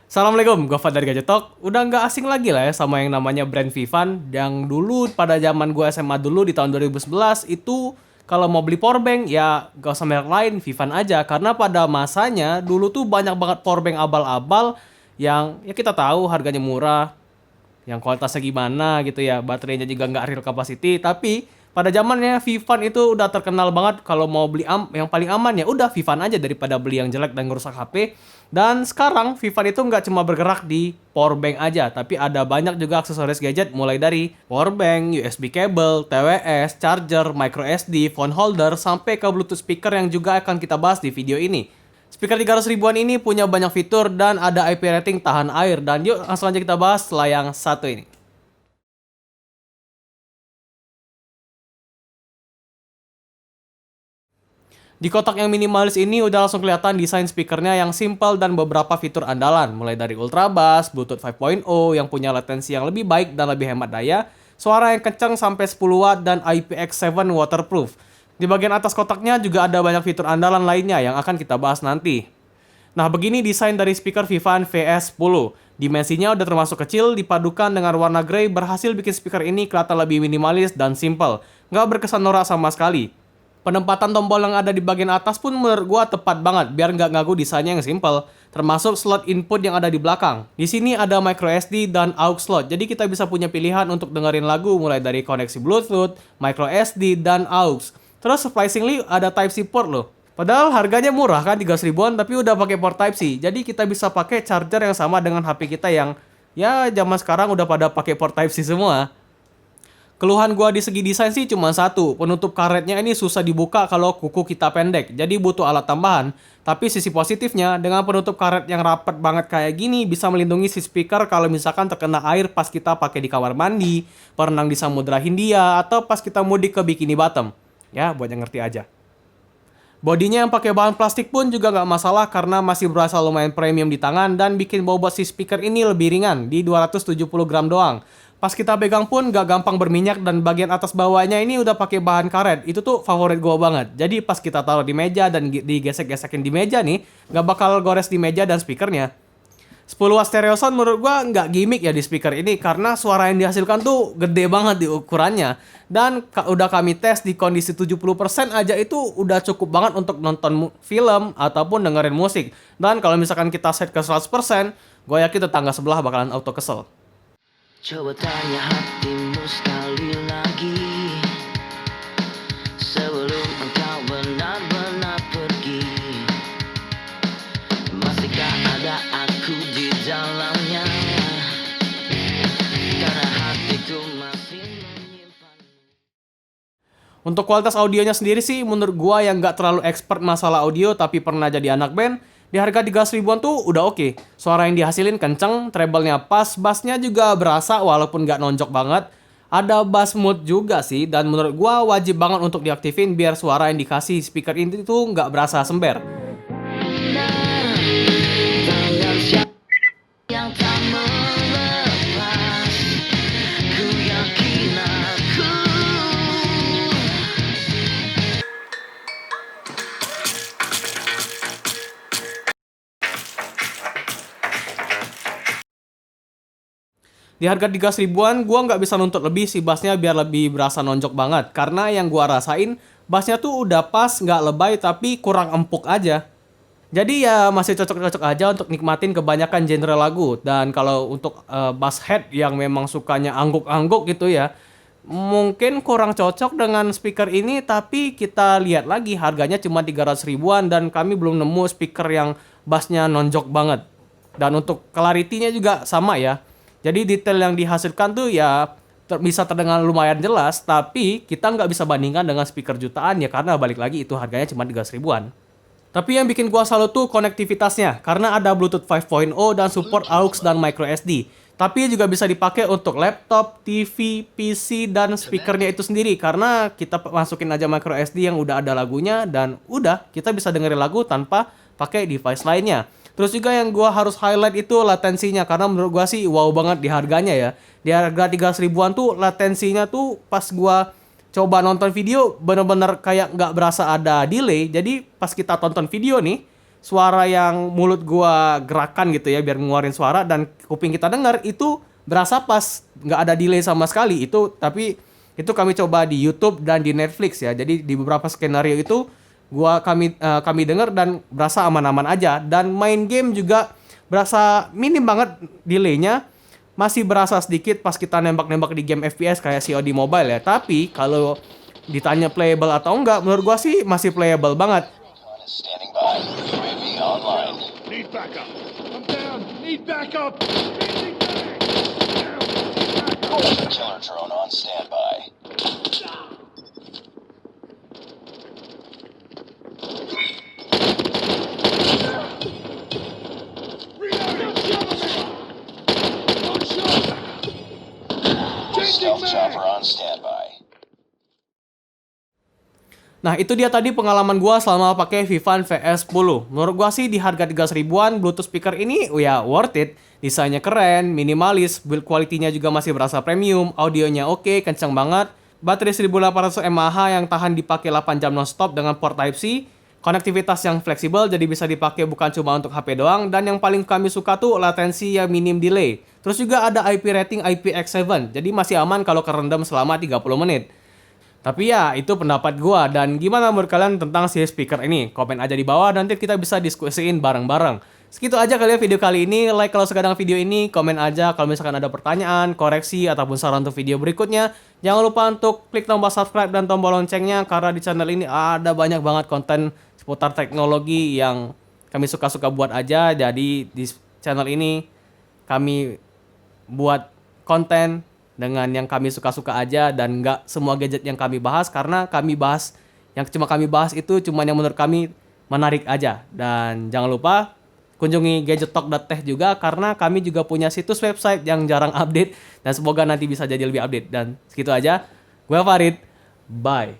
Assalamualaikum, gue Fadar Gadget Talk. Udah nggak asing lagi lah ya sama yang namanya brand Vivan. Yang dulu pada zaman gue SMA dulu di tahun 2011 itu kalau mau beli powerbank ya gak usah merek lain, Vivan aja. Karena pada masanya dulu tuh banyak banget powerbank abal-abal yang ya kita tahu harganya murah, yang kualitasnya gimana gitu ya, baterainya juga nggak real capacity. Tapi pada zamannya Vivan itu udah terkenal banget kalau mau beli yang paling aman ya udah Vivan aja daripada beli yang jelek dan ngerusak HP. Dan sekarang Vivan itu nggak cuma bergerak di powerbank aja, tapi ada banyak juga aksesoris gadget mulai dari powerbank, USB cable, TWS, charger, micro SD, phone holder, sampai ke Bluetooth speaker yang juga akan kita bahas di video ini. Speaker 300 ribuan ini punya banyak fitur dan ada IP rating tahan air. Dan yuk langsung aja kita bahas setelah yang satu ini. Di kotak yang minimalis ini udah langsung kelihatan desain speakernya yang simple dan beberapa fitur andalan. Mulai dari ultra bass, Bluetooth 5.0 yang punya latensi yang lebih baik dan lebih hemat daya, suara yang kencang sampai 10 watt dan IPX7 waterproof. Di bagian atas kotaknya juga ada banyak fitur andalan lainnya yang akan kita bahas nanti. Nah, begini desain dari speaker Vivan VS10. Dimensinya udah termasuk kecil, dipadukan dengan warna grey berhasil bikin speaker ini kelihatan lebih minimalis dan simple. Nggak berkesan norak sama sekali. Penempatan tombol yang ada di bagian atas pun menurut gua tepat banget biar nggak ngagu desainnya yang simple. Termasuk slot input yang ada di belakang. Di sini ada micro SD dan aux slot, jadi kita bisa punya pilihan untuk dengerin lagu mulai dari koneksi Bluetooth, micro SD, dan aux. Terus surprisingly ada Type-C port loh. Padahal harganya murah kan 300 ribuan tapi udah pakai port Type-C. Jadi kita bisa pakai charger yang sama dengan HP kita yang ya zaman sekarang udah pada pakai port Type-C semua. Keluhan gua di segi desain sih cuma satu, penutup karetnya ini susah dibuka kalau kuku kita pendek, jadi butuh alat tambahan. Tapi sisi positifnya, dengan penutup karet yang rapat banget kayak gini, bisa melindungi si speaker kalau misalkan terkena air pas kita pakai di kamar mandi, berenang di Samudra Hindia, atau pas kita mudik ke Bikini Bottom. Ya, buat yang ngerti aja. Bodinya yang pakai bahan plastik pun juga nggak masalah karena masih berasa lumayan premium di tangan dan bikin bobot si speaker ini lebih ringan di 270 gram doang. Pas kita pegang pun gak gampang berminyak dan bagian atas bawahnya ini udah pakai bahan karet. Itu tuh favorit gua banget. Jadi pas kita taruh di meja dan digesek-gesekin di meja nih, gak bakal gores di meja dan speakernya. 10 watt stereo sound menurut gua nggak gimmick ya di speaker ini karena suara yang dihasilkan tuh gede banget di ukurannya. Dan udah kami tes di kondisi 70% aja itu udah cukup banget untuk nonton film ataupun dengerin musik. Dan kalau misalkan kita set ke 100%, gua yakin tetangga sebelah bakalan auto kesel. Coba tanya hatimu sekali lagi sebelum engkau benar-benar pergi. Masihkah ada aku di dalamnya? Karena hatiku masih menyimpan. Untuk kualitas audionya sendiri sih menurut gua yang nggak terlalu expert masalah audio tapi pernah jadi anak band, di harga 300 ribuan tuh udah oke. Suara yang dihasilin kenceng, treble-nya pas, bassnya juga berasa walaupun nggak nonjok banget. Ada bass mode juga sih, dan menurut gua wajib banget untuk diaktifin biar suara yang dikasih speaker ini tuh nggak berasa sember. Tangan siapa yang tak melepas? Ku yakin aku. Di harga 300 ribuan, gua nggak bisa nuntut lebih sih bassnya biar lebih berasa nonjok banget. Karena yang gua rasain, bassnya tuh udah pas, nggak lebay tapi kurang empuk aja. Jadi ya masih cocok-cocok aja untuk nikmatin kebanyakan genre lagu. Dan kalau untuk bass head yang memang sukanya angguk-angguk gitu ya, mungkin kurang cocok dengan speaker ini. Tapi kita lihat lagi harganya cuma 300 ribuan dan kami belum nemu speaker yang bassnya nonjok banget. Dan untuk clarity-nya juga sama ya. Jadi detail yang dihasilkan tuh ya bisa terdengar lumayan jelas, tapi kita nggak bisa bandingkan dengan speaker jutaan ya karena balik lagi itu harganya cuma 300 ribuan. Tapi yang bikin gua salut tuh konektivitasnya karena ada Bluetooth 5.0 dan support AUX dan micro SD. Tapi juga bisa dipakai untuk laptop, TV, PC, dan speakernya itu sendiri karena kita masukin aja micro SD yang udah ada lagunya dan udah kita bisa dengerin lagu tanpa pakai device lainnya. Terus juga yang gua harus highlight itu latensinya karena menurut gua sih wow banget di harganya ya. Di harga 300 ribuan tuh latensinya tuh pas gua coba nonton video bener-bener kayak nggak berasa ada delay. Jadi pas kita tonton video nih, suara yang mulut gua gerakan gitu ya biar ngeluarin suara dan kuping kita dengar itu berasa pas, nggak ada delay sama sekali itu. Tapi itu kami coba di YouTube dan di Netflix ya. Jadi di beberapa skenario itu kami dengar dan berasa aman-aman aja. Dan main game juga berasa minim banget delaynya. Masih berasa sedikit pas kita nembak-nembak di game FPS kayak COD Mobile ya. Tapi kalau ditanya playable atau enggak, menurut gua sih masih playable banget. Standing by. UAV online. Need backup. I'm down. Need backup. Changing back. Down. Need backup. Killer drone on standby. Reloading. One shot. Changing Stealth chopper back. on standby. Nah itu dia tadi pengalaman gua selama pakai Vivan VS10. Menurut gua sih di harga 300 ribuan Bluetooth speaker ini ya worth it. Desainnya keren, minimalis, build quality-nya juga masih berasa premium, audionya oke, kencang banget. Baterai 1800 mAh yang tahan dipakai 8 jam non-stop dengan port Type-C. Konektivitas yang fleksibel jadi bisa dipakai bukan cuma untuk HP doang. Dan yang paling kami suka tuh latensi yang minim delay. Terus juga ada IP rating IPX7, jadi masih aman kalau kerendam selama 30 menit. Tapi ya, itu pendapat gua. Dan gimana menurut kalian tentang si speaker ini? Komen aja di bawah, nanti kita bisa diskusiin bareng-bareng. Segitu aja kali ya video kali ini. Like kalau suka dengan video ini, komen aja kalau misalkan ada pertanyaan, koreksi, ataupun saran untuk video berikutnya. Jangan lupa untuk klik tombol subscribe dan tombol loncengnya, karena di channel ini ada banyak banget konten seputar teknologi yang kami suka-suka buat aja. Jadi di channel ini kami buat konten dengan yang kami suka-suka aja, dan nggak semua gadget yang kami bahas, karena yang kami bahas itu cuma yang menurut kami menarik aja. Dan jangan lupa kunjungi gadgettalk.tech juga, karena kami juga punya situs website yang jarang update, dan semoga nanti bisa jadi lebih update. Dan segitu aja, gue Farid, bye.